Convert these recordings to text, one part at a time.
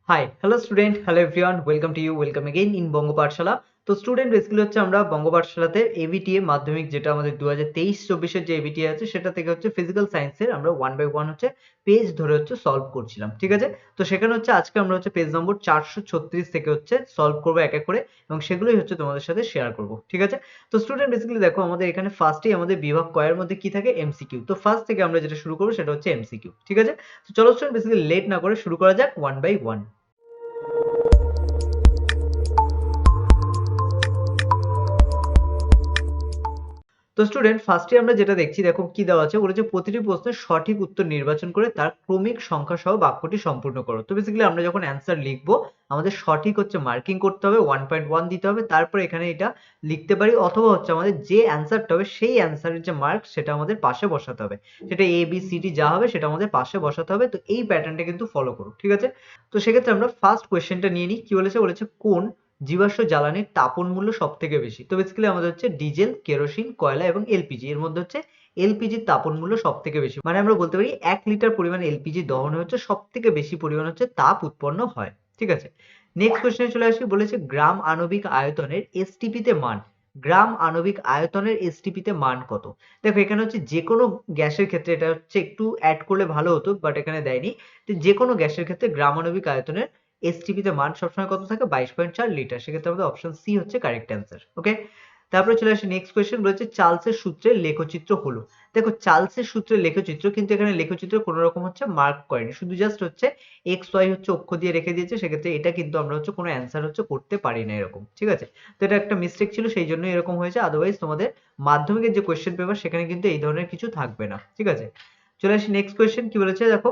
Hi, hello student, hello everyone, welcome to you, welcome again in বঙ্গ পাঠশালা। তো student basically হচ্ছে আমরা বঙ্গ পাঠশালাতে ABTA মাধ্যমিক যেটা আমাদের 2023-24 যে এবিটিএ আছে সেটা থেকে হচ্ছে ফিজিক্যাল সায়েন্সের আমরা 1 বাই 1 হচ্ছে পেজ ধরে হচ্ছে সলভ করছিলাম, ঠিক আছে। তো সেখানে হচ্ছে আজকে আমরা হচ্ছে পেজ নম্বর 436 থেকে হচ্ছে সলভ করবো এক এক করে এবং সেগুলোই হচ্ছে তোমাদের সাথে শেয়ার করব, ঠিক আছে। তো স্টুডেন্ট বেসিক্যালি দেখো আমাদের এখানে ফার্স্টেই আমাদের বিভাগ কয়ের মধ্যে কি থাকে, এমসিকিউ। তো ফার্স্ট থেকে আমরা যেটা শুরু করবো সেটা হচ্ছে এমসিকিউ, ঠিক আছে। তো চলো স্টুডেন্ট বেসিক্যালি লেট না করে শুরু করা যাক 1 বাই 1। তো স্টুডেন্ট ফার্স্টে আমরা যেটা দেখছি, দেখো কি দেওয়া আছে, বলেছে প্রতিটি প্রশ্নের সঠিক উত্তর নির্বাচন করে তার ক্রমিক সংখ্যা সহ বাক্যটি সম্পূর্ণ করো। তো বেসিক্যালি আমরা যখন অ্যান্সার লিখবো আমাদের সঠিক হচ্ছে মার্কিং করতে হবে, 1.1 দিতে হবে, তারপর এখানে এটা লিখতে পারি, অথবা হচ্ছে আমাদের যে অ্যান্সারটা হবে সেই অ্যান্সারের যে মার্ক সেটা আমাদের পাশে বসাতে হবে, সেটা এ বি সি ডি যা হবে সেটা আমাদের পাশে বসাতে হবে। তো এই প্যাটার্নটা কিন্তু ফলো করো, ঠিক আছে। তো সেক্ষেত্রে আমরা ফার্স্ট কোয়েশ্চেনটা নিয়ে নিই। কি বলেছে, বলেছে কোন জীবাশ্ম জ্বালানির তাপন মূল্য সব থেকে বেশি। তো বেসিক্যালি আমাদের হচ্ছে ডিজেল, কেরোসিন, কয়লা এবং এলপিজি। এর মধ্যে হচ্ছে এলপিজির তাপন মূল্য সব থেকে বেশি, মানে আমরা বলতে পারি 1 লিটার পরিমাণ এলপিজি দহনে হচ্ছে সব থেকে বেশি পরিমাণ হচ্ছে তাপ উৎপন্ন হয়, ঠিক আছে। নেক্সট কোশ্চেনে চলে আসি, বলেছে গ্রাম আণবিক আয়তনের এসটিপি তে মান। গ্রাম আণবিক আয়তনের এসটিপি তে মান কত। দেখো এখানে হচ্ছে যে কোনো গ্যাসের ক্ষেত্রে, এটা হচ্ছে একটু অ্যাড করলে ভালো হতো বাট এখানে দেয়নি। যে কোনো গ্যাসের ক্ষেত্রে গ্রাম আণবিক আয়তনের এসটিপি তে মান সবসময় কত থাকে, 22.4 লিটার। সেক্ষেত্রে আমাদের অপশন সি হচ্ছে কারেক্ট অ্যান্সার, ওকে। তারপরে চলে আসে নেক্সট কোয়েশ্চেন, বলেছে চার্লসের সূত্রের লেখচিত্র হলো। দেখো চার্লসের সূত্রের লেখচিত্র, কিন্তু এখানে লেখচিত্র কোনো রকম হচ্ছে মার্ক করেনি, শুধু জাস্ট হচ্ছে এক্স ওয়াই হচ্ছে অক্ষ দিয়ে রেখে দিয়েছে। সেক্ষেত্রে এটা কিন্তু আমরা হচ্ছে কোনো অ্যান্সার হচ্ছে করতে পারি না এরকম, ঠিক আছে। তো এটা একটা মিস্টেক ছিল, সেই জন্য এরকম হয়েছে। আদারওয়াইজ তোমাদের মাধ্যমিকের যে কোয়েশ্চেন পেপার সেখানে কিন্তু এই ধরনের কিছু থাকবে না, ঠিক আছে। চলে আসি নেক্সট কোয়েশ্চেন, কি বলেছে দেখো,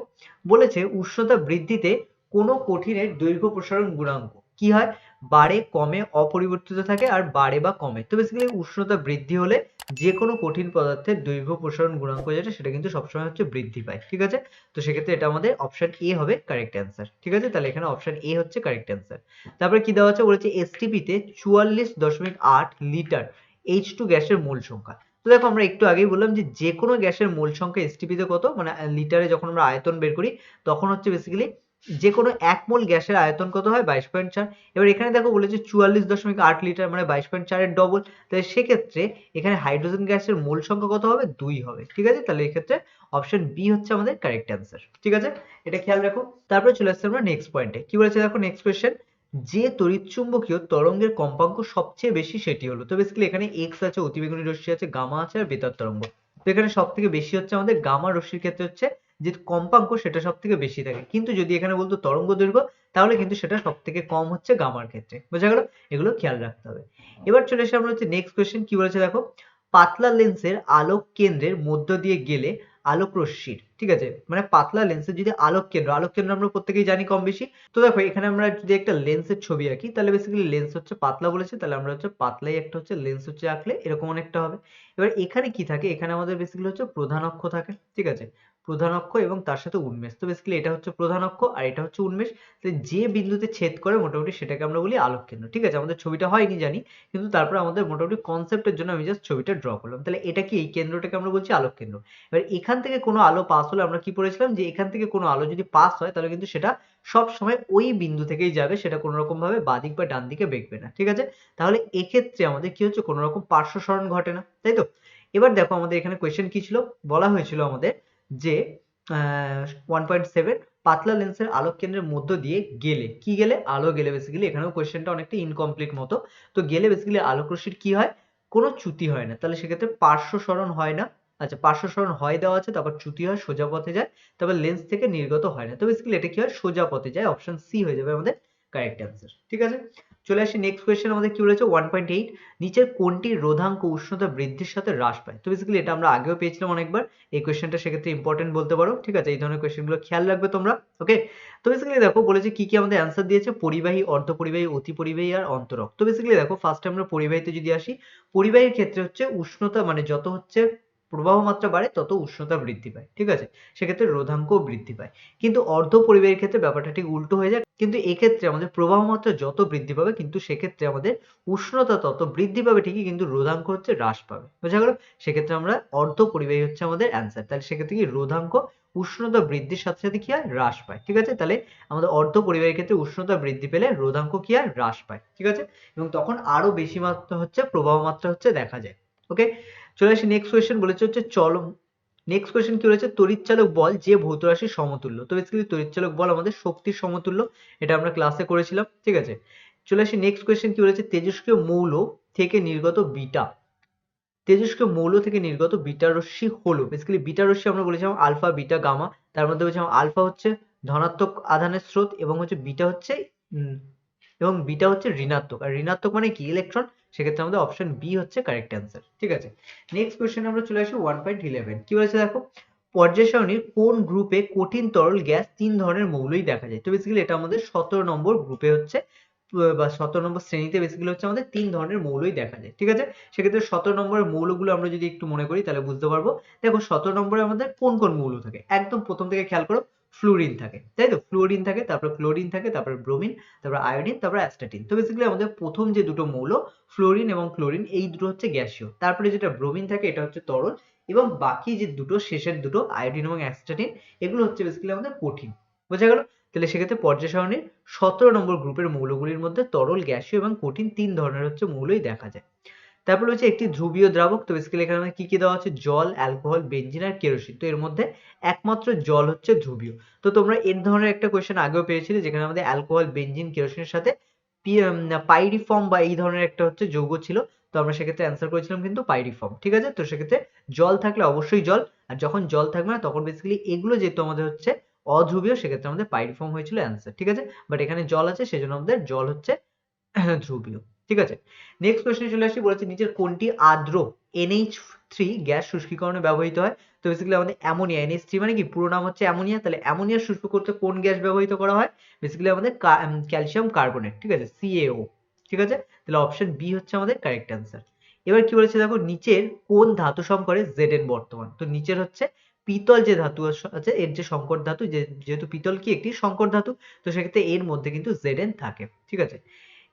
বলেছে উষ্ণতা বৃদ্ধিতে কোন কঠিনের দৈর্ঘ্য প্রসারণ গুণাঙ্ক কি হয়, বাড়ে, কমে, অপরিবর্তিত থাকে আর বাড়ে বা কমে। তো বেসিক্যালি উষ্ণতা বৃদ্ধি হলে যে কোনো কঠিন পদার্থের দৈর্ঘ্য প্রসারণ গুণাঙ্ক যেটা সেটা কিন্তু সবসময় হচ্ছে বৃদ্ধি পায়, ঠিক আছে। তো সেক্ষেত্রে এটা আমাদের অপশন এ হবে কারেক্ট অ্যান্সার, ঠিক আছে। তাহলে এখানে অপশন এ হচ্ছে কারেক্ট অ্যান্সার। তারপরে কি দেওয়া আছে, বলেছে এসটিপি তে 44.8 লিটার এইচ টু গ্যাসের মোল সংখ্যা। তো দেখো আমরা একটু আগেই বললাম যে যে কোনো গ্যাসের মোল সংখ্যা এসটিপি তে কত, মানে লিটারে যখন আমরা আয়তন বের করি তখন হচ্ছে বেসিক্যালি যে কোনো 1 মোল গ্যাসের আয়তন কত হয়, 22.4। এবার এখানে দেখো বলেছে 44.8 লিটার মানে 22.4 এর ডবল। তাহলে সেক্ষেত্রে এখানে হাইড্রোজেন গ্যাসের মোল সংখ্যা কত হবে, 2 হবে, ঠিক আছে। তাহলে এক্ষেত্রে অপশন বি হচ্ছে আমাদের কারেক্ট অ্যান্সার, ঠিক আছে। এটা খেয়াল রাখো। তারপরে চলে আসছে আমরা নেক্সট পয়েন্টে। কি বলেছে দেখো নেক্সট কোয়েশ্চেন, যে তড়িৎচুম্বকীয় তরঙ্গের কম্পাঙ্ক সবচেয়ে বেশি সেটি হলো। তো বেসিক্যালি এখানে এক্স আছে, অতিবেগুনি রশ্মি আছে, গামা আছে আর বেতার তরঙ্গ। তো এখানে সব থেকে বেশি হচ্ছে আমাদের গামা রশ্মির ক্ষেত্রে হচ্ছে যে কম্পাঙ্ক সেটা সব থেকে বেশি থাকে, কিন্তু যদি এখানে বলতো তরঙ্গ দৈর্ঘ্য তাহলে কিন্তু সেটা সব থেকে কম হচ্ছে গামার ক্ষেত্রে, বোঝা গেল। এগুলো খেয়াল রাখতে হবে। এবার চলে এসে আমরা হচ্ছে নেক্সট কোয়েশ্চেন, কি বলেছে দেখো, পাতলা লেন্সের আলোক কেন্দ্রের মধ্য দিয়ে গেলে আলোক রশ্মির, ঠিক আছে, মানে পাতলা লেন্সের যদি আলোক কেন্দ্র, আলোক কেন্দ্র আমরা প্রত্যেকেই জানি কম বেশি। তো দেখো এখানে আমরা যদি একটা লেন্সের ছবি আঁকি তাহলে বেসিক্যালি লেন্স হচ্ছে পাতলা বলেছে, তাহলে আমরা হচ্ছে পাতলাই একটা হচ্ছে লেন্স হচ্ছে আঁকলে এরকম অনেকটা হবে। এবার এখানে কি থাকে, এখানে আমাদের বেসিক্যালি হচ্ছে প্রধান অক্ষ থাকে, ঠিক আছে, প্রধান অক্ষ এবং তার সাথে উন্মেষ। তো বেসিক্যালি এটা হচ্ছে প্রধান অক্ষ আর এটা হচ্ছে উন্মেষ। তো যে বিন্দুতে ছেদ করে মোটামুটি সেটাকে আমরা বলি আলোক কেন্দ্র, ঠিক আছে। আমাদের ছবিটা হয়নি জানি, কিন্তু তারপরে আমাদের মোটামুটি কনসেপ্টের জন্য আমি জাস্ট ছবিটা ড্র করলাম। তাহলে এটা কি, এই কেন্দ্রটাকে আমরা বলছি আলোক কেন্দ্র। এবার এখান থেকে কোনো আলো পাস হলে আমরা কি পড়েছিলাম, যে এখান থেকে কোনো আলো যদি পাস হয় তাহলে কিন্তু সেটা সব সময় ওই বিন্দু থেকেই যাবে, সেটা কোনো রকম ভাবে বাঁদিক বা ডান দিকে বেঁকবে না, ঠিক আছে। তাহলে এক্ষেত্রে আমাদের কি হচ্ছে, কোনো রকম পার্শ্ব সরণ ঘটে না, তাই তো। এবার দেখো আমাদের এখানে কোয়েশ্চেন কি ছিল, বলা হয়েছিল আমাদের যে 1.7 পাতলা লেন্সের আলোক কেন্দ্রের মধ্য দিয়ে গেলে, কি গেলে, আলো গেলে। বেসিক্যালি এখানেও কোয়েশ্চেনটা অনেকটা ইনকমপ্লিট মতো। তো গেলে বেসিক্যালি আলোক রশ্মির কি হয়, কোনো চ্যুতি হয় না, তাহলে সেক্ষেত্রে পার্শ্ব সরণ হয় না। আচ্ছা, পার্শ্ব সরণ হয় দেওয়া আছে, তারপর চ্যুতি হয়, সোজা পথে যায়, তারপর লেন্স থেকে নির্গত হয় না। তো বেসিক্যালি এটা কি হয়, সোজা পথে যায়, অপশন সি হয়ে যাবে আমাদের কারেক্ট অ্যান্সার, ঠিক আছে। চলে আসি নেক্সট কোয়েশ্চেন, আমাদের কি বলেছে 1.8 নিচের কোনটি রোধাঙ্ক উষ্ণতা বৃদ্ধির সাথে হ্রাস পায়। তো বেসিক্যালি এটা আমরা আগেও পেয়েছিলাম অনেকবার। এই কোয়েশ্চেনটা সেক্ষেত্রে ইম্পর্টেন্ট বলতে পারো, ঠিক আছে। এই ধরনের কোয়েশ্চেনগুলো খেয়াল রাখবে তোমরা, ওকে। তো বেসিক্যালি দেখো বলেছে কি কি আমাদের অ্যান্সার দিয়েছে, পরিবাহী, অর্ধপরিবাহী, অতিপরিবাহী আর অন্তরক। তো বেসিক্যালি দেখো ফার্স্টে আমরা পরিবাহীতে যদি আসি, পরিবাহীর ক্ষেত্রে হচ্ছে উষ্ণতা, মানে যত হচ্ছে প্রবাহ মাত্রা বাড়ে তত উষ্ণতা বৃদ্ধি পায়, ঠিক আছে। সেক্ষেত্রে রোধাঙ্কও বৃদ্ধি পায়। কিন্তু অর্ধ পরিবাহীর ক্ষেত্রে ব্যাপারটা ঠিক উল্টো হয়ে যায়, কিন্তু এক্ষেত্রে আমাদের প্রবাহ মাত্রা যত বৃদ্ধি পাবে কিন্তু সেক্ষেত্রে আমাদের উষ্ণতা তত বৃদ্ধি পাবে ঠিকই, কিন্তু রোধাঙ্ক হচ্ছে হ্রাস পাবে, বোঝা গেল। সেক্ষেত্রে আমরা অর্ধ পরিবাহী হচ্ছে আমাদের অ্যান্সার। তাহলে সেক্ষেত্রে কি রোধাঙ্ক উষ্ণতা বৃদ্ধির সাথে সাথে কি হয়, হ্রাস পায়। ঠিক আছে, তাহলে আমাদের অর্ধ পরিবাহীর ক্ষেত্রে উষ্ণতা বৃদ্ধি পেলে রোধাঙ্ক কি হয়, হ্রাস পায়। ঠিক আছে, এবং তখন আরো বেশি মাত্রা হচ্ছে প্রবাহ মাত্রা হচ্ছে দেখা যায়। ওকে, চলে আসি নেক্সট কোয়েশ্চেন, বলেছে হচ্ছে নেক্সট কোয়েশ্চেন কি বলেছে, তড়িৎচালক বল যে ভৌত রাশির সমতুল্য। তো বেসিক্যালি তড়িৎচালক বল আমাদের শক্তির সমতুল্য, এটা আমরা ক্লাসে করেছিলাম। ঠিক আছে, চলে আসি নেক্সট কোয়েশ্চেন কি বলেছে, তেজস্ক্রিয় মৌল থেকে নির্গত বিটা, তেজস্ক্রিয় মৌল থেকে নির্গত বিটা রশ্মি হলো, বেসিক্যালি বিটা রশ্মি আমরা বলেছিলাম আলফা বিটা গামা, তার মধ্যে বলেছিলাম আলফা হচ্ছে ধনাত্মক আধানের স্রোত এবং হচ্ছে বিটা হচ্ছে ঋণাত্মক। আর ঋণাত্মক মানে কি, ইলেকট্রন। সেক্ষেত্রে আমাদের অপশন বি হচ্ছে কারেক্ট অ্যান্সার। ঠিক আছে, নেক্সট কোয়েশ্চেন আমরা চলে আসি 1.11, কি বলেছে দেখো, পর্যায় সারণীর কোন গ্রুপে কঠিন তরল গ্যাস 3 ধরনের মৌলই দেখা যায়। তো বেসিক্যালি এটা আমাদের 17 নম্বর গ্রুপে হচ্ছে বা 17 নম্বর শ্রেণীতে বেসিক্যালি হচ্ছে আমাদের 3 ধরনের মৌলই দেখা যায়। ঠিক আছে, সেক্ষেত্রে 17 নম্বরের মৌলগুলো আমরা যদি একটু মনে করি তাহলে বুঝতে পারবো। দেখো 17 নম্বরে আমাদের কোন কোন মৌল থাকে, একদম প্রথম থেকে খেয়াল করো, ফ্লুরিন থাকে, তাই তো, ফ্লুরিন থাকে, তারপর ক্লোরিন থাকে, তারপর ব্রোমিন, তারপর আয়োডিন, তারপর অ্যাস্টাটিন। তো বেসিক্যালি আমাদের প্রথম যে দুটো মৌল ফ্লোরিন এবং ক্লোরিন, এই দুটো হচ্ছে গ্যাসীয়, তারপরে যেটা ব্রোমিন থাকে এটা হচ্ছে তরল, এবং বাকি যে দুটো শেষের দুটো আয়োডিন এবং অ্যাস্টাটিন, এগুলো হচ্ছে বেসিক্যালি আমাদের কঠিন। বোঝা গেল, তাহলে সেক্ষেত্রে পর্যায় সারণীর 17 নম্বর গ্রুপের মৌলগুলির মধ্যে তরল, গ্যাসীয় এবং কঠিন 3 ধরনের হচ্ছে মৌলই দেখা যায়। তারপর হচ্ছে একটি ধ্রুবীয় দ্রাবক। তো বেসিক্যালি এখানে আমাদের কি কি দেওয়া আছে, জল, অ্যালকোহল, বেনজিন আর কেরোসিন। তো এর মধ্যে একমাত্র জল হচ্ছে ধ্রুবীয়। তো তোমরা এর ধরনের একটা কোয়েশ্চেন আগেও পেয়েছিলে, যেখানে আমাদের অ্যালকোহল, বেনজিন, কেরোসিনের সাথে পাইরিফর্ম বা এই ধরনের একটা হচ্ছে যৌগ ছিল। তো আমরা সেক্ষেত্রে অ্যান্সার করেছিলাম কিন্তু পাইরিফর্ম। ঠিক আছে, তো সেক্ষেত্রে জল থাকলে অবশ্যই জল, আর যখন জল থাকবে না তখন বেসিক্যালি এগুলো যেহেতু আমাদের হচ্ছে অধ্রুবীয়, সেক্ষেত্রে আমাদের পাইরিফর্ম হয়েছিল অ্যান্সার। ঠিক আছে, বাট এখানে জল আছে সেজন্য আমাদের জল হচ্ছে ধ্রুবীয়। ঠিক আছে, নেক্সট কোয়েশ্চনে চলে আসি, বলেছে নিচের কোনটি আর্দ্র NH3 গ্যাস শুষ্কীকরণে ব্যবহৃত হয়। তো বেসিক্যালি আমাদের অ্যামোনিয়া, NH3 মানে কি, পুরো নাম হচ্ছে অ্যামোনিয়া, তাহলে অ্যামোনিয়া শুষ্ক করতে কোন গ্যাস ব্যবহৃত করা হয়, বেসিক্যালি আমাদের ক্যালসিয়াম কার্বনেট। ঠিক আছে, CaO। ঠিক আছে, তাহলে অপশন বি হচ্ছে আমাদের কারেক্ট অ্যান্সার। এবার কি বলেছে দেখো, নিচের কোন ধাতু সংকরে Zn বর্তমান। তো নিচের হচ্ছে পিতল যে ধাতু আছে, এর যে সংকর ধাতু, যেহেতু পিতল কি একটি সংকর ধাতু, তো সেক্ষেত্রে এর মধ্যে কিন্তু Zn থাকে। ঠিক আছে,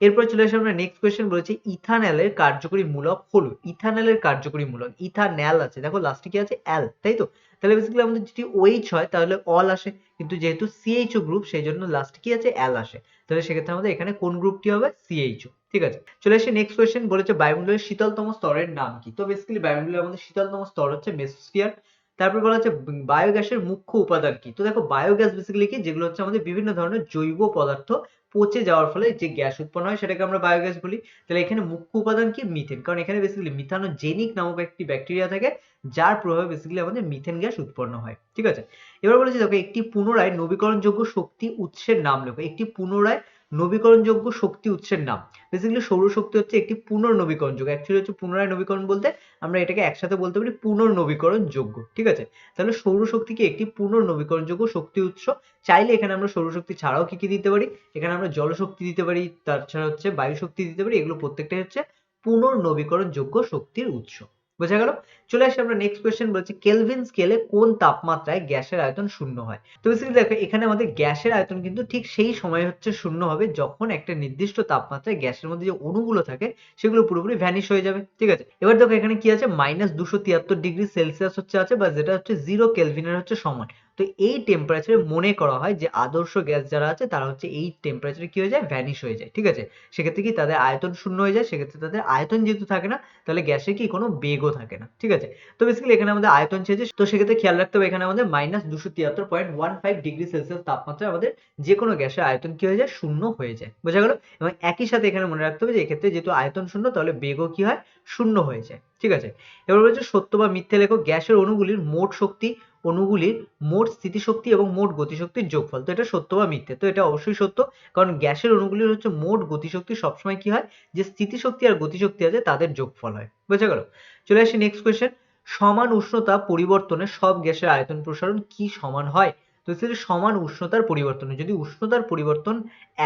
এরপর চলে আসি আমরা নেক্সট কোয়েশ্চেন, বলেছি ইথানলের কার্যকরী মূলক হলো, ইথানলের কার্যকরী মূলক, ইথানল আছে, দেখো লাস্টে কি আছে, অ্যাল, তাই তো, তাহলে বেসিক্যালি আমাদের যদি OH হয় তাহলে অল আসে, কিন্তু যেহেতু CHO গ্রুপ সেই জন্য লাস্টে কি আছে, অ্যাল আসে, তাহলে সেক্ষেত্রে আমাদের এখানে কোন গ্রুপটি হবে, CHO। ঠিক আছে, চলে আসি নেক্সট কোয়েশ্চেন, বলেছে বায়ুমণ্ডলের শীতলতম স্তরের নাম কি। তো বেসিক্যালি বায়ুমণ্ডলের আমাদের শীতলতম স্তর হচ্ছে মেসোস্ফিয়ার। তারপর বলা হচ্ছে বায়োগ্যাসের মুখ্য উপাদান কি। তো দেখো বায়োগ্যাস বেসিক্যালি কি, যেগুলো হচ্ছে আমাদের বিভিন্ন ধরনের জৈব পদার্থ পচে যাওয়ার ফলে যে গ্যাস উৎপন্ন হয় সেটাকে আমরা বায়োগ্যাস বলি। তাহলে এখানে মুখ্য উপাদান কি, মিথেন, কারণ এখানে বেসিক্যালি মিথানোজেনিক নামক একটি ব্যাকটেরিয়া থাকে, যার প্রভাবে বেসিক্যালি আমাদের মিথেন গ্যাস উৎপন্ন হয়। ঠিক আছে, এবার বলেছি দেখো একটি পুনরায় নবীকরণযোগ্য শক্তি উৎসের নাম লেখো, একটি পুনরায় নবীকরণযোগ্য শক্তি উৎসের নাম। বেসিক্যালি সৌরশক্তি হচ্ছে একটি পুনর্নবীকরণযোগ্য, অ্যাকচুয়ালি হচ্ছে পুনরায় নবীকরণ বলতে আমরা এটাকে একসাথে বলতে পারি পুনর্নবীকরণযোগ্য। ঠিক আছে, তাহলে সৌরশক্তিকে একটি পুনর্নবীকরণযোগ্য শক্তি উৎস। চাইলে এখানে আমরা সৌরশক্তি ছাড়াও কি কি দিতে পারি, এখানে আমরা জলশক্তি দিতে পারি, তাছাড়া হচ্ছে বায়ু শক্তি দিতে পারি, এগুলো প্রত্যেকটাই হচ্ছে পুনর্নবীকরণযোগ্য শক্তির উৎস। বোঝা গেল, চলে আসি আমরা নেক্সট কোয়েশ্চেন, বলছি কেলভিন স্কেলে কোন তাপমাত্রায় গ্যাসের আয়তন শূন্য হয়। তো বেসিক্যালি দেখো এখানে আমাদের গ্যাসের আয়তন কিন্তু ঠিক সেই সময় হচ্ছে শূন্য হবে যখন একটা নির্দিষ্ট তাপমাত্রায় গ্যাসের মধ্যে যে অণুগুলো থাকে সেগুলো পুরোপুরি ভ্যানিশ হয়ে যাবে। ঠিক আছে, এবার দেখো এখানে কি আছে, -273 ডিগ্রি সেলসিয়াস হচ্ছে আছে, বা যেটা হচ্ছে 0 কেলভিনের হচ্ছে সমান। তো এই টেম্পারেচারে মনে করা হয় যে আদর্শ গ্যাস যারা আছে তারা হচ্ছে এই টেম্পারেচারে কি হয়ে যায়, ভ্যানিশ হয়ে যায়। ঠিক আছে, সেক্ষেত্রে কি তাদের আয়তন শূন্য হয়ে যায়, সেক্ষেত্রে তাদের আয়তন যেহেতু থাকে না তাহলে গ্যাসে কি কোনো বেগও থাকে না। ঠিক আছে, তো বেসিক্যালি এখানে আমাদের আয়তন চেয়েছে, তো সেক্ষেত্রে খেয়াল রাখতে হবে এখানে আমাদের -273.15 ডিগ্রি সেলসিয়াস তাপমাত্রায় আমাদের যে কোনো গ্যাসের আয়তন কি হয়ে যায়, শূন্য হয়ে যায়। বোঝা গেল, এবং একই সাথে এখানে মনে রাখতে হবে যে এক্ষেত্রে যেহেতু আয়তন শূন্য তাহলে বেগও কি হয়, শূন্য হয়ে যায়। ঠিক আছে, এবার বলছে সত্য বা মিথ্যে লেখো, গ্যাসের অণুগুলির মোট শক্তি, অণুগুলির মোট স্থিতিশক্তি এবং মোট গতিশক্তির যোগফল। তো এটা সত্য বা মিথ্যে, তো এটা অবশ্যই সত্য, কারণ গ্যাসের অণুগুলির হচ্ছে মোট গতিশক্তি সবসময় কি হয়, যে স্থিতিশক্তি আর গতিশক্তি আছে তাদের যোগফল হয়। বোঝা গেল, চলে আসি নেক্সট কোয়েশ্চেন, সমান উষ্ণতা পরিবর্তনে সব গ্যাসের আয়তন প্রসারণ কি সমান হয়। তো সমান উষ্ণতার পরিবর্তনে যদি উষ্ণতার পরিবর্তন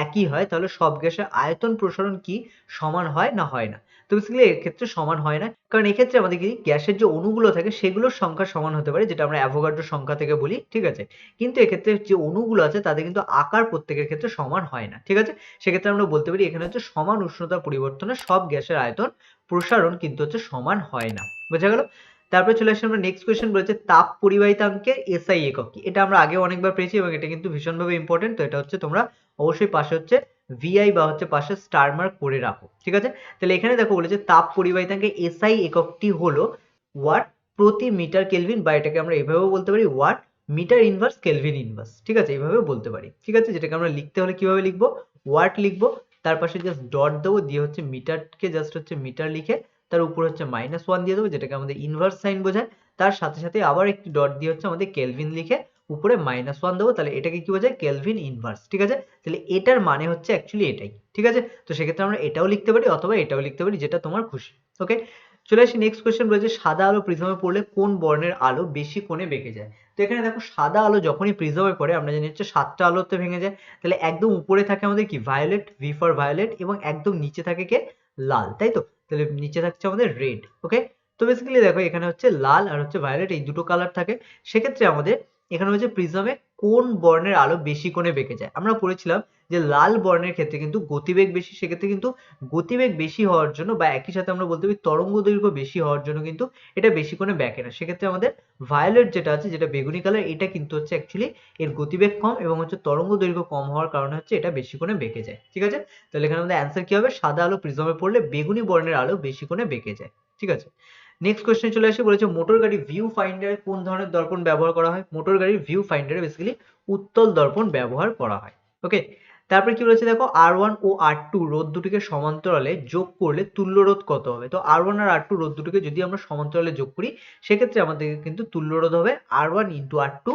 একই হয় তাহলে সব গ্যাসের আয়তন প্রসারণ কি সমান হয় না হয় না। তো বেসিক্যালি এর ক্ষেত্রে সমান হয় না, কারণ এক্ষেত্রে আমাদের কি গ্যাসের যে অণুগুলো থাকে সেগুলোর সংখ্যা সমান হতে পারে, যেটা আমরা অ্যাভোগাড্রো সংখ্যা থেকে বলি। ঠিক আছে, কিন্তু এক্ষেত্রে যে অণুগুলো আছে তাদের কিন্তু আকার প্রত্যেকের ক্ষেত্রে সমান হয় না। ঠিক আছে, সেক্ষেত্রে আমরা বলতে পারি এখানে হচ্ছে সমান উষ্ণতা পরিবর্তনে সব গ্যাসের আয়তন প্রসারণ কিন্তু হচ্ছে সমান হয় না। বোঝা গেল, তারপরে চলে আসি আমরা নেক্সট কোয়েশ্চেন, বলেছে তাপ পরিবাহিতাঙ্কের এসআই একক কি। এটা আমরা আগে অনেকবার পেয়েছি এবং এটা কিন্তু ভীষণভাবে ইম্পর্টেন্ট। তো এটা হচ্ছে তোমরা অবশ্যই পাশে হচ্ছে ভিআই বা হচ্ছে পাশে স্টার মার্ক করে রাখো, ঠিক আছে। তাহলে এখানে দেখো বলেছে তাপ পরিবাহিতাঙ্কের এসআই এককটি হলো ওয়াট প্রতি মিটার কেলভিন, বা এটাকে আমরা এভাবেও বলতে পারি watt metre inverse kelvin inverse, ঠিক আছে, এইভাবেও বলতে পারি, ঠিক আছে। যেটাকে আমরা লিখতে হলে কিভাবে লিখবো, ওয়াট লিখবো, তার পাশে জাস্ট ডট দেবো, দিয়ে হচ্ছে মিটারকে জাস্ট হচ্ছে মিটার লিখে তার উপর হচ্ছে -1 দিয়ে দেবো, যেটাকে আমাদের ইনভার্স সাইন বোঝায়। তার সাথে সাথে আবার একটি ডট দিয়ে হচ্ছে আমাদের কেলভিন লিখে উপরে -1 দেবো, তাহলে এটাকে কি বোঝায়, কেলভিন ইনভার্স, ঠিক আছে। তাহলে এটার মানে হচ্ছে অ্যাকচুয়ালি এটাই, ঠিক আছে। তো সেক্ষেত্রে আমরা এটাও লিখতে পারি অথবা এটাও লিখতে পারি, যেটা তোমার খুশি। ওকে, চলে আসি নেক্সট কোয়েশ্চেন, রয়েছে সাদা আলো প্রিজমে পড়লে কোন বর্ণের আলো বেশি কোণে বেঁকে যায়। তো এখানে দেখো সাদা আলো যখনই প্রিজমে পড়ে আমরা জানি হচ্ছে 7টা আলোতে ভেঙে যায়। তাহলে একদম উপরে থাকে আমাদের কি ভায়োলেট, ভি ফর ভায়োলেট, এবং একদম নিচে থাকে কে, লাল, তাই তো। তাহলে নিচে থাকছে আমাদের রেড। ওকে, তো বেসিক্যালি দেখো এখানে হচ্ছে লাল আর হচ্ছে ভায়োলেট, এই দুটো কালার থাকে। সেক্ষেত্রে আমাদের এখানে হচ্ছে প্রিজমে কোন বর্ণের আলো বেশি কোণে বেঁকে যায়। আমরা পড়েছিলাম যে লাল বর্ণের ক্ষেত্রে কিন্তু গতিবেগ বেশি, সেক্ষেত্রে কিন্তু গতিবেগ বেশি হওয়ার জন্য বা একই সাথে আমরা বলতে পারি তরঙ্গ দৈর্ঘ্য বেশি হওয়ার জন্য কিন্তু এটা বেশি কোণে বেঁকে না। সেক্ষেত্রে আমাদের ভায়োলেট যেটা আছে, যেটা বেগুনি কালার, এটা কিন্তু হচ্ছে অ্যাকচুয়ালি এর গতিবেগ কম এবং হচ্ছে তরঙ্গ দৈর্ঘ্য কম হওয়ার কারণে হচ্ছে এটা বেশি কোণে বেঁকে যায়, ঠিক আছে। তাহলে এখানে আমাদের অ্যান্সার কি হবে, সাদা আলো প্রিজমে পড়লে বেগুনি বর্ণের আলো বেশি কোণে বেঁকে যায়, ঠিক আছে। নেক্সট কোয়েশ্চেন চলে আসে, বলেছে মোটর গাড়ি ভিউ ফাইন্ডারে কোন ধরনের দর্পণ ব্যবহার করা হয়। মোটর গাড়ির ভিউ ফাইন্ডারে বেসিক্যালি উত্তল দর্পণ ব্যবহার করা হয়। ওকে, তারপরে কি বলেছে দেখো, R1 ও R2 রোধ দুটিকে সমান্তরালে যোগ করলে তুল্য রোধ কত হবে। তো R1 আর R2 রোধ দুটিকে যদি আমরা সমান্তরালে যোগ করি, সেক্ষেত্রে আমাদের কিন্তু তুল্য রোধ হবে R1 ইন্টু R2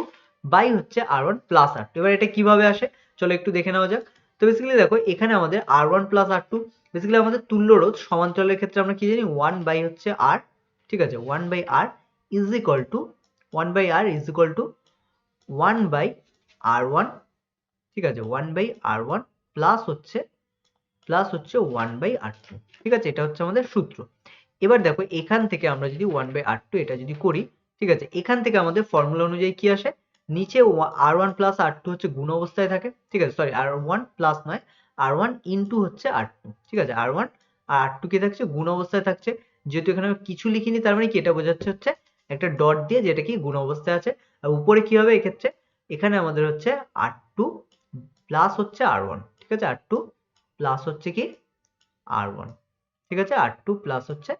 বাই হচ্ছে R1 প্লাস R2। এবার এটা কিভাবে আসে চলো একটু দেখে নেওয়া যাক। তো বেসিক্যালি দেখো এখানে আমাদের R1 প্লাস R2, বেসিক্যালি আমাদের তুল্য রোধ সমান্তরালের ক্ষেত্রে আমরা কি জানি, 1 বাই হচ্ছে R, ঠিক আছে, 1 by R is equal to 1 by R is equal to 1 by R1, ঠিক আছে, 1 বাই R1 প্লাস হচ্ছে 1 বাই R2, ঠিক আছে। এটা হচ্ছে আমাদের সূত্র। এবার দেখো এখান থেকে আমরা যদি 1 বাই R2 এটা যদি করি, ঠিক আছে, এখান থেকে আমাদের ফর্মুলা অনুযায়ী কি আসে, নিচে R1 প্লাস R2 হচ্ছে গুণ অবস্থায় থাকে, ঠিক আছে, সরি R1 প্লাস নয়, R1 ইন্টু হচ্ছে R2, ঠিক আছে, R1 আর R2 কি থাকছে, গুণ অবস্থায় থাকছে। যেহেতু এখানে আমি কিছু লিখিনি, তার মানে কি এটা বোঝাচ্ছে হচ্ছে একটা ডট দিয়ে যেটা কি গুণ অবস্থায় আছে। আর উপরে কি হবে এক্ষেত্রে, এখানে আমাদের হচ্ছে R2 প্লাস হচ্ছে R1, ঠিক আছে, R2 প্লাস হচ্ছে কি R1, ঠিক আছে, R2 প্লাস হচ্ছে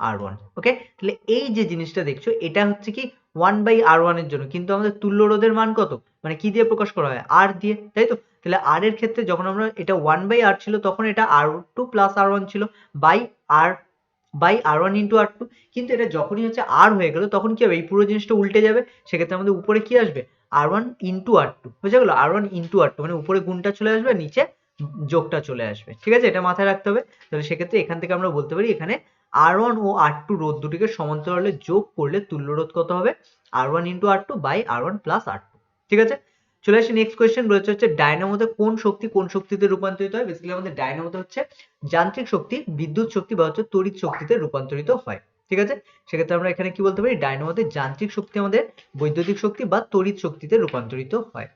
R1। ওকে, তাহলে এই যে জিনিসটা দেখছো এটা হচ্ছে কি 1 বাই R1 এর জন্য, কিন্তু আমাদের তুল্য রোধের মান কত, মানে কি দিয়ে প্রকাশ করা হয়, R দিয়ে, তাই তো। তাহলে R এর ক্ষেত্রে যখন আমরা এটা 1 বাই R ছিল তখন এটা R2 প্লাস R1 ছিল বাই R1 ইন্টু R2, কিন্তু এটা যখনই হচ্ছে R হয়ে গেল তখন কি হবে, এই পুরো জিনিসটা উল্টে যাবে। সেক্ষেত্রে আমাদের উপরে কি আসবে, R1 ইন্টু R2, বুঝে গেল, R1 ইন্টু R2 মানে উপরে গুণটা চলে আসবে, নিচে যোগটা চলে আসবে, ঠিক আছে, এটা মাথায় রাখতে হবে। তাহলে সেক্ষেত্রে এখান থেকে আমরা বলতে পারি এখানে R1 ও R2 রোধ দুটিকে সমান্তরালে যোগ করলে তুল্য রোধ কত হবে, R1 into R2 by R1 plus R2, ঠিক আছে। চলে আসি নেক্সট কোয়েশ্চেন, রয়েছে হচ্ছে ডায়নামোতে কোন শক্তি কোন শক্তিতে রূপান্তরিত হয়। বেসিক্যালি আমাদের ডায়নামোতে হচ্ছে যান্ত্রিক শক্তি বিদ্যুৎ শক্তি বা হচ্ছে তড়িৎ শক্তিতে রূপান্তরিত হয়, ঠিক আছে। সেক্ষেত্রে আমরা এখানে কি বলতে পারি, ডায়নামোতে যান্ত্রিক শক্তি আমাদের বৈদ্যুতিক শক্তি বা তড়িৎ শক্তিতে রূপান্তরিত হয়।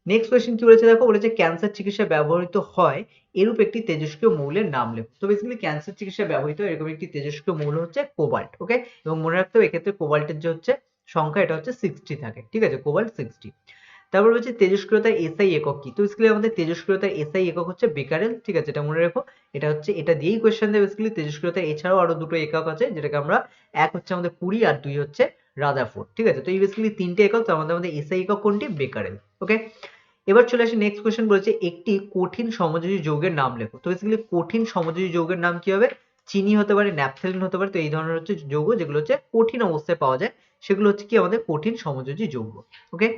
নেক্সট কোয়েশ্চেন কি বলেছে দেখো, বলেছে ক্যান্সার চিকিৎসায় ব্যবহৃত হয় এরূপ একটি তেজস্ক্রিয় মৌলের নাম লেখো। তো বেসিক্যালি ক্যান্সার চিকিৎসায় ব্যবহৃত এরকম একটি তেজস্ক্রিয় মৌল হচ্ছে কোবাল্ট। ওকে, এবং মনে রাখতে হবে এক্ষেত্রে কোবাল্টের যে হচ্ছে সংখ্যা এটা হচ্ছে 60 থাকে, ঠিক আছে, কোবাল্ট 60। তারপর হচ্ছে তেজস্ক্রিয়তার এসআই একক কি। তো বেসিক্যালি আমাদের তেজস্ক্রিয়তার এসআই একক হচ্ছে বেকারেল, ঠিক আছে, এটা মনে রাখো। এটা হচ্ছে এটা দিয়েই কোয়েশ্চেন দেয় বেসিক্যালি। তেজস্ক্রিয়তা এছাড়াও আরো দুটো একক আছে, যেটাকে আমরা এক হচ্ছে আমাদের কুরি আর দুই হচ্ছে রাদারফোর্ড, ঠিক আছে। তো এই বেসিক্যালি তিনটে একক, তো আমাদের এসআই একক কোনটি, বেকারেল। ওকে, এবার চলে আসি নেক্সট কোয়েশ্চেন, বলেছে একটি কঠিন সমযোজী যৌগের নাম লেখো। তো বেসিক্যালি কঠিন সমযোজী যৌগের নাম কি হবে, চিনি হতে পারে, ন্যাপথেলিন হতে পারে। তো এই ধরনের হচ্ছে যৌগ যেগুলো হচ্ছে কঠিন অবস্থায় পাওয়া যায় সেগুলো হচ্ছে কি আমাদের কঠিন সমযোজী যৌগ। ওকে,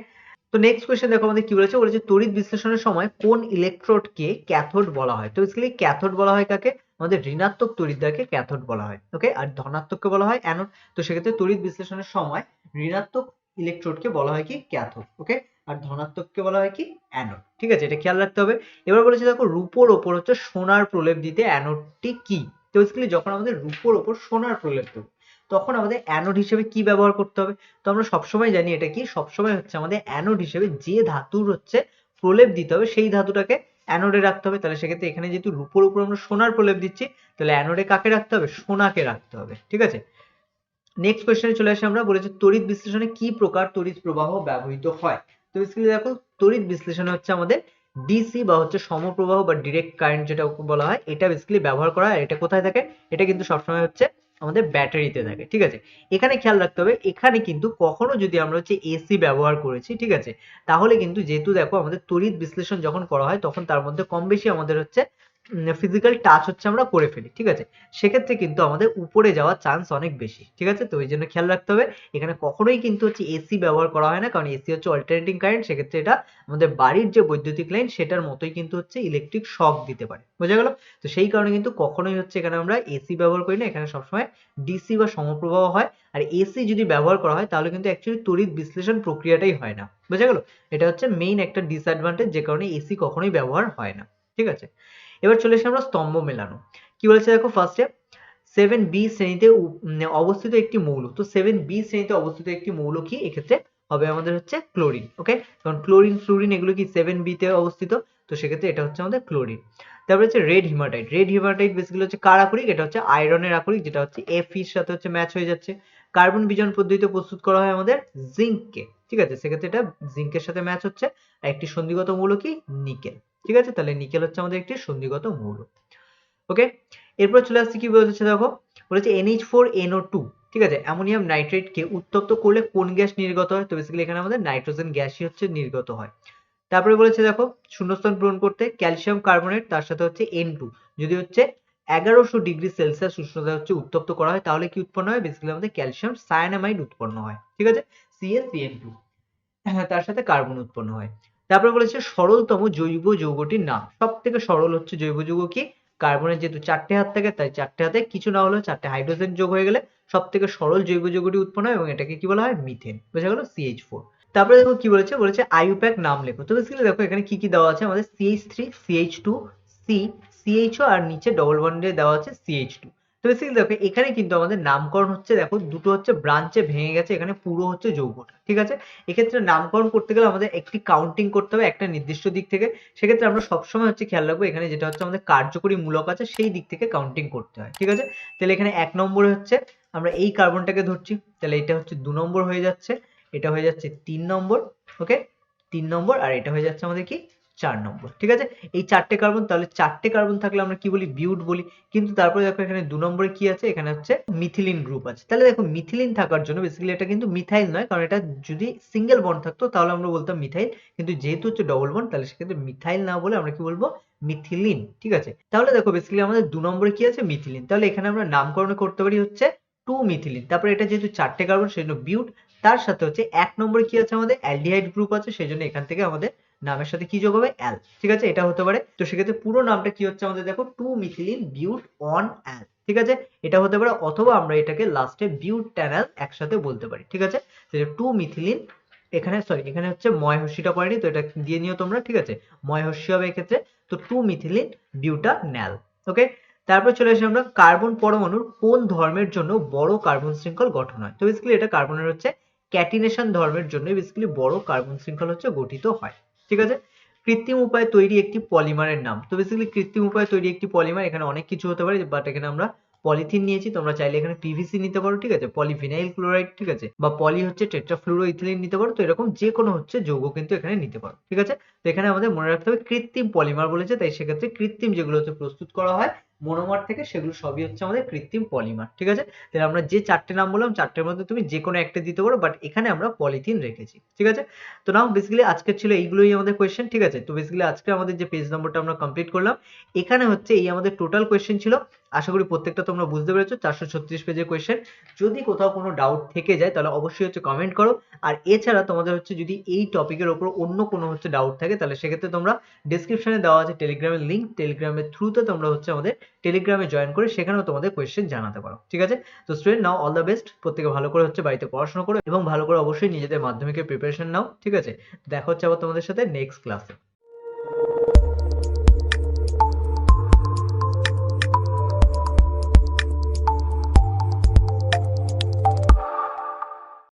তো নেক্সট কোয়েশ্চেন দেখো আমাদের কি বলেছে, বলেছে তড়িৎ বিশ্লেষণের সময় কোন ইলেকট্রোডকে ক্যাথোড বলা হয়। তো বেসিক্যালি ক্যাথোড বলা হয় কাকে, আমাদের ঋণাত্মক তড়িৎদ্বারকে ক্যাথোড বলা হয়। ওকে, আর ধনাত্মককে বলা হয় অ্যানোড। তো সেক্ষেত্রে তড়িৎ বিশ্লেষণের সময় ঋণাত্মক ইলেকট্রোডকে বলা হয় কি ক্যাথোড। ওকে, আর ধনাত্মককে বলা হয় কি অ্যানোড, ঠিক আছে, এটা খেয়াল রাখতে হবে। এবার বলেছে দেখো রূপোর ওপর হচ্ছে সোনার প্রলেপ দিতে অ্যানোডটি কি। তো বেসিক্যালি যখন আমাদের রূপোর ওপর সোনার প্রলেপ দেবো তখন আমাদের অ্যানোড হিসেবে কি ব্যবহার করতে হবে। তো আমরা সবসময় জানি এটা কি, সবসময় হচ্ছে আমাদের অ্যানোড হিসেবে যে ধাতুর হচ্ছে প্রলেপ দিতে হবে সেই ধাতুটাকে অ্যানোডে রাখতে হবে। তাহলে সেক্ষেত্রে এখানে যেহেতু রূপোর উপর আমরা সোনার প্রলেপ দিচ্ছি, তাহলে অ্যানোডে কাকে রাখতে হবে, সোনাকে রাখতে হবে, ঠিক আছে। নেক্সট কোয়েশ্চেনে চলে আসি আমরা, বলেছে তড়িৎ বিশ্লেষণে কি প্রকার তড়িৎ প্রবাহ ব্যবহৃত হয়। তো বেসিক্যালি দেখো তড়িৎ বিশ্লেষণে হচ্ছে আমাদের ডিসি বা হচ্ছে সমপ্রবাহ বা ডিরেক্ট কারেন্ট যেটা বলা হয়, এটা বেসিক্যালি ব্যবহার করা হয়। এটা কোথায় থাকে? এটা কিন্তু সবসময় হচ্ছে আমাদের ব্যাটারিতে থাকে, ঠিক আছে। এখানে খেয়াল রাখতে হবে, এখানে কিন্তু কখনো যদি আমরা হচ্ছে এসি ব্যবহার করেছি, ঠিক আছে, তাহলে কিন্তু যেহেতু দেখো আমাদের তড়িৎ বিশ্লেষণ যখন করা হয় তখন তার মধ্যে কম বেশি আমাদের হচ্ছে ফিজিক্যাল টাচ হচ্ছে আমরা করে ফেলি, ঠিক আছে। সেক্ষেত্রে কিন্তু আমাদের উপরে যাওয়ার চান্স অনেক বেশি, ঠিক আছে। তো এই জন্য খেয়াল রাখতে হবে, এখানে কখনোই কিন্তু হচ্ছে এসি ব্যবহার করা হয় না, কারণ এসি হচ্ছে অল্টারনেটিং কারেন্ট। সেক্ষেত্রে এটা আমাদের বাড়ির যে বৈদ্যুতিক লাইন সেটার মতোই কিন্তু হচ্ছে ইলেকট্রিক শক দিতে পারে, বোঝা গেল। তো সেই কারণে কিন্তু কখনোই হচ্ছে এখানে আমরা এসি ব্যবহার করি না, এখানে সবসময় ডিসি বা সমপ্রবাহ হয়। আর এসি যদি ব্যবহার করা হয় তাহলে কিন্তু অ্যাকচুয়ালি তড়িৎ বিশ্লেষণ প্রক্রিয়াটাই হয় না, বোঝা গেল। এটা হচ্ছে মেইন একটা ডিসঅ্যাডভান্টেজ, যে কারণে এসি কখনোই ব্যবহার হয় না, ঠিক আছে। এবার চলে এসে আমরা স্তম্ভ মেলানো। কি বলেছে দেখো ফার্স্টে, 7b শ্রেণীতে অবস্থিত একটি মৌল। তো 7b শ্রেণীতে অবস্থিত একটি মৌল কি? এক্ষেত্রে হবে আমাদের হচ্ছে ক্লোরিন, ওকে। কারণ ক্লোরিন ফ্লুরিন এগুলো কি 7b তে অবস্থিত, তো সেক্ষেত্রে এটা হচ্ছে আমাদের ক্লোরিন। তারপরে হচ্ছে red haematite. Red haematite basically হচ্ছে কার আকরিক? এটা হচ্ছে আয়রনের আকরিক, যেটা হচ্ছে Fe এর সাথে হচ্ছে ম্যাচ হয়ে যাচ্ছে। কার্বন বিজন পদ্ধতিতে প্রস্তুত করা হয় আমাদের জিঙ্ককে, ঠিক আছে। সেক্ষেত্রে এটা জিঙ্কের সাথে ম্যাচ হচ্ছে। আর একটি সন্ধিগত মৌল কি? নিকেল, ঠিক আছে। তাহলে নিকেল হচ্ছে আমাদের একটি সন্ধিগত মৌল, ওকে। এরপর চলে আসছে, কি বলেছে দেখো, বলেছে NH4NO2, ঠিক আছে। অ্যামোনিয়াম নাইট্রেটকে উত্তপ্ত করলে কোন গ্যাস নির্গত হয়? তো বেসিক্যালি এখানে আমাদের নাইট্রোজেন গ্যাসই হচ্ছে নির্গত হয়। তারপরে বলেছে দেখো শূন্যস্থান পূরণ করতে ক্যালসিয়াম কার্বনেট তার সাথে হচ্ছে N2 যদি হচ্ছে 1100 ডিগ্রি সেলসিয়াস উষ্ণতায় হচ্ছে উত্তপ্ত করা হয় তাহলে কি উৎপন্ন হয়? বেসিক্যালি আমাদের ক্যালসিয়াম সায়ানামাইড উৎপন্ন হয়, ঠিক আছে। CaCN2, হ্যাঁ, তার সাথে কার্বন উৎপন্ন হয়। তারপরে বলেছে সরলতম জৈব যৌগটির নাম। সব থেকে সরল হচ্ছে জৈব যৌগ কি? কার্বনের যেহেতু 4টে হাত থাকে তাই 4টে হাতে কিছু না হলেও 4টে হাইড্রোজেন যোগ হয়ে গেলে সব থেকে সরল জৈব যৌগটি উৎপন্ন হয় এবং এটাকে কি বলা হয়? মিথেন, বোঝা গেল, CH4। তারপরে দেখো কি বলেছে, বলেছে আইইউপ্যাক নাম লেখো। তো বেসিক্যালি দেখো এখানে কি কি দেওয়া আছে আমাদের, CH3, CH2, C, CHO আর নিচে ডবল বন্ডে দেওয়া আছে CH2। তো বেসিক্যালি দেখো এখানে কিন্তু আমাদের নামকরণ হচ্ছে, দেখো দুটো হচ্ছে ব্রাঞ্চে ভেঙে গেছে, এখানে পুরো হচ্ছে যৌগটা, ঠিক আছে। এক্ষেত্রে নামকরণ করতে গেলে আমাদের একটি কাউন্টিং করতে হবে একটা নির্দিষ্ট দিক থেকে। সেক্ষেত্রে আমরা সবসময় হচ্ছে খেয়াল রাখবো এখানে যেটা হচ্ছে আমাদের কার্যকরী মূলক আছে সেই দিক থেকে কাউন্টিং করতে হয়, ঠিক আছে। তাহলে এখানে 1 নম্বরে হচ্ছে আমরা এই কার্বনটাকে ধরছি, তাহলে এটা হচ্ছে 2 নম্বর হয়ে যাচ্ছে, এটা হয়ে যাচ্ছে 3 নম্বর, ওকে, 3 নম্বর, আর এটা হয়ে যাচ্ছে আমাদের কি? 4 নম্বর, ঠিক আছে। এই 4টে কার্বন, তাহলে 4টে কার্বন থাকলে আমরা কি বলি? বিউট বলি। কিন্তু তারপরে দেখো এখানে 2 নম্বরে কি আছে? এখানে হচ্ছে মিথিলিন গ্রুপ আছে। তাহলে দেখো মিথিলিন থাকার জন্য বেসিক্যালি এটা কিন্তু মিথাইল নয়, কারণ এটা যদি সিঙ্গেল বন্ড থাকতো তাহলে আমরা বলতাম মিথাইল, কিন্তু যেহেতু হচ্ছে ডবল বন্ড তাহলে সেক্ষেত্রে মিথাইল না বলে আমরা কি বলবো? মিথিলিন, ঠিক আছে। তাহলে দেখো বেসিক্যালি আমাদের 2 নম্বরে কি আছে? মিথিলিন। তাহলে এখানে আমরা নামকরণ করতে পারি হচ্ছে 2 মিথিলিন। তারপরে এটা যেহেতু 4টে কার্বন সেজন্য বিউট। তার সাথে হচ্ছে 1 নম্বরে কি আছে? আমাদের অ্যালডিহাইড গ্রুপ আছে, সেজন্য এখান থেকে আমাদের নামের সাথে কি যোগ হবে? অ্যাল, ঠিক আছে। এটা হতে পারে। তো সেক্ষেত্রে পুরো নামটা কি হচ্ছে আমাদের, দেখো 2 মিথিলিন বিউট অন অ্যাল, ঠিক আছে। এটা হতে পারে, অথবা আমরা এটাকে লাস্টে বিউটানল একসাথে বলতে পারি, ঠিক আছে। তাহলে 2 মিথিলিন, এখানে সরি এখানে হচ্ছে ময় হস্যিটা পড়েনি তো এটা দিয়ে নিও তোমরা, ঠিক আছে। ময় হস্যি হবে এক্ষেত্রে। তো 2 মিথিলিন বিউটানল, ওকে। তারপর চলে আসি আমরা কার্বন পরমাণুর কোন ধর্মের জন্য বড় কার্বন শৃঙ্খল গঠন হয়। তো বেসিক্যালি এটা কার্বনের হচ্ছে ক্যাটিনেশন ধর্মের জন্য বেসিক্যালি বড় কার্বন শৃঙ্খল হচ্ছে গঠিত হয়, ঠিক আছে। কৃত্রিম উপায়ে তৈরি একটি পলিমারের নাম। তো বেসিক্যালি কৃত্রিম উপায়ে তৈরি একটি পলিমার, এখানে অনেক কিছু হতে পারে, বাট এখানে আমরা পলিথিন নিয়েছি, তোমরা চাইলে এখানে পিভিসি নিতে পারো, ঠিক আছে, পলিভিনাইল ক্লোরাইড, ঠিক আছে, বা পলি হচ্ছে টেট্রাফ্লুরোইথিলিন নিতে পারো। তো এরকম যে কোনো হচ্ছে যৌগ কিন্তু এখানে নিতে পারো, ঠিক আছে। তো এখানে আমাদের মনে রাখতে হবে কৃত্রিম পলিমার বলেছে, তাই সেক্ষেত্রে কৃত্রিম যেগুলো হচ্ছে প্রস্তুত করা হয় মনোমার থেকে সেগুলো সবই হচ্ছে আমাদের কৃত্রিম পলিমার, ঠিক আছে। তাহলে আমরা যে 4টে নাম বললাম 4টের মধ্যে তুমি যে কোনো একটা দিতে পারো, বাট এখানে আমরা পলিথিন রেখেছি, ঠিক আছে। তো নাও বেসিক্যালি আজকে ছিল এইগুলোই আমাদের কোয়েশ্চেন, ঠিক আছে। তো বেসিক্যালি আজকে আমাদের যে পেজ নম্বরটা আমরা কমপ্লিট করলাম, এখানে হচ্ছে এই আমাদের টোটাল কোয়েশ্চেন ছিল। আশা করি প্রত্যেকটা তোমরা বুঝতে পেরেছো, 436 পেজের কোয়েশ্চেন। যদি কোথাও কোনো ডাউট থেকে যায় তাহলে অবশ্যই হচ্ছে কমেন্ট করো। আর এছাড়া তোমাদের হচ্ছে যদি এই টপিকের উপর অন্য কোনো হচ্ছে ডাউট থাকে তাহলে সেক্ষেত্রে তোমরা ডেসক্রিপশনে দেওয়া আছে টেলিগ্রামের লিঙ্ক, টেলিগ্রামের থ্রুতে তোমরা হচ্ছে আমাদের টেলিগ্রামে জয়েন করে সেখানেও তোমাদের কোয়েশ্চেন জানাতে পারো, ঠিক আছে। তো student now all the best, প্রত্যেকে ভালো করে হচ্ছে বাড়িতে পড়াশোনা করো এবং ভালো করে অবশ্যই নিজেদের মাধ্যমিকের প্রিপারেশন নাও, ঠিক আছে। দেখা হচ্ছে আবার তোমাদের সাথে নেক্সট ক্লাসে।